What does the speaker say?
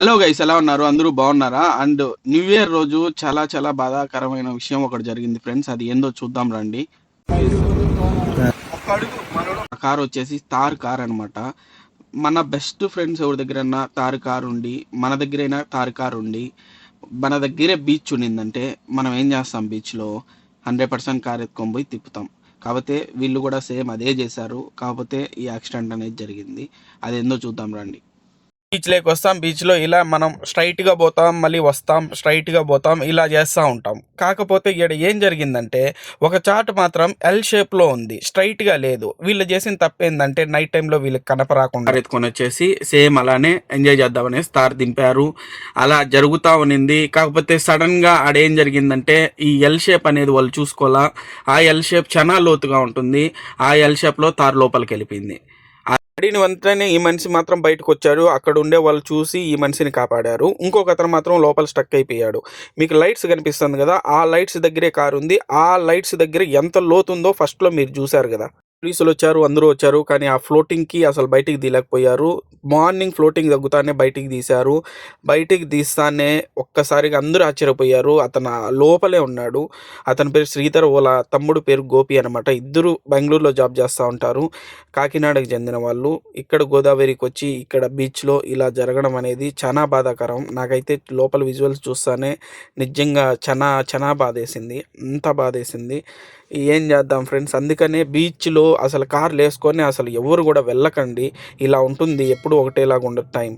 Hello guys, ఎలా ఉన్నారు? అందరూ బాగున్నారా? అండ్ న్యూ ఇయర్ రోజు చాలా చాలా బాధాకరమైన విషయం ఒకటి జరిగింది ఫ్రెండ్స్. అది ఏందో చూద్దాం రండి. ఆ కార్ వచ్చేసి తార్ కార్ అన్నమాట. మన బెస్ట్ ఫ్రెండ్స్ ఎవరి దగ్గరైనా తార్ కార్ ఉండి, మన దగ్గరైనా తార్ కార్ ఉండి, మన దగ్గరే బీచ్ ఉండిందంటే మనం ఏం చేస్తాం? బీచ్లో 100% కార్ ఎత్తుకొని పోయి తిప్పుతాం. కాకపోతే వీళ్ళు కూడా సేమ్ అదే చేశారు. కాకపోతే ఈ యాక్సిడెంట్ అనేది జరిగింది. అదేందో చూద్దాం రండి. బీచ్ లేకి వస్తాం. బీచ్లో ఇలా మనం స్ట్రైట్గా పోతాం, మళ్ళీ వస్తాం, స్ట్రైట్గా పోతాం, ఇలా చేస్తూ ఉంటాం. కాకపోతే ఇక్కడ ఏం జరిగిందంటే ఒక చాట్ మాత్రం ఎల్ షేప్లో ఉంది, స్ట్రైట్గా లేదు. వీళ్ళు చేసిన తప్పు ఏంటంటే నైట్ టైంలో వీళ్ళకి కనపరాకుండా ఎత్తుకొని వచ్చేసి సేమ్ అలానే ఎంజాయ్ చేద్దామని స్టార్ దింపారు. అలా జరుగుతూ ఉన్నింది. కాకపోతే సడన్గా ఆడేం జరిగిందంటే ఈ ఎల్ షేప్ అనేది వాళ్ళు చూసుకోవాలా. ఆ ఎల్ షేప్ చాలా లోతుగా ఉంటుంది. ఆ ఎల్ షేప్లో తార్ లోపలికి వెళ్ళిపోయింది. పడిన వెంటనే ఈ మనిషి మాత్రం బయటకు వచ్చాడు. అక్కడ ఉండే వాళ్ళు చూసి ఈ మనిషిని కాపాడారు. ఇంకొక అతను మాత్రం లోపల స్టక్ అయిపోయాడు. మీకు లైట్స్ కనిపిస్తుంది కదా, ఆ లైట్స్ దగ్గరే కారు ఉంది. ఆ లైట్స్ దగ్గర ఎంత లోతుందో ఫస్ట్లో మీరు చూశారు కదా. పోలీసులు వచ్చారు, అందరూ వచ్చారు, కానీ ఆ ఫ్లోటింగ్కి అసలు బయటికి తీయలేకపోయారు. మార్నింగ్ ఫ్లోటింగ్ తగ్గుతానే బయటికి తీశారు. బయటికి తీస్తానే ఒక్కసారిగా అందరూ ఆశ్చర్యపోయారు. అతను లోపలే ఉన్నాడు. అతని పేరు శ్రీధర్, వాళ్ళ తమ్ముడు పేరు గోపి అనమాట. ఇద్దరు బెంగళూరులో జాబ్ చేస్తూ ఉంటారు. కాకినాడకి చెందిన వాళ్ళు. ఇక్కడ గోదావరికి వచ్చి ఇక్కడ బీచ్లో ఇలా జరగడం అనేది చాలా బాధాకరం. నాకైతే లోపల విజువల్స్ చూస్తానే నిజంగా చాలా బాధేసింది. అంత బాధేసింది. ఏం చేద్దాం ఫ్రెండ్స్, అందుకనే బీచ్లో అసలు కార్లు వేసుకొని అసలు ఎవరు కూడా వెళ్ళకండి. ఇలా ఉంటుంది, ఎప్పుడు ఒకటేలాగా ఉండదు టైం.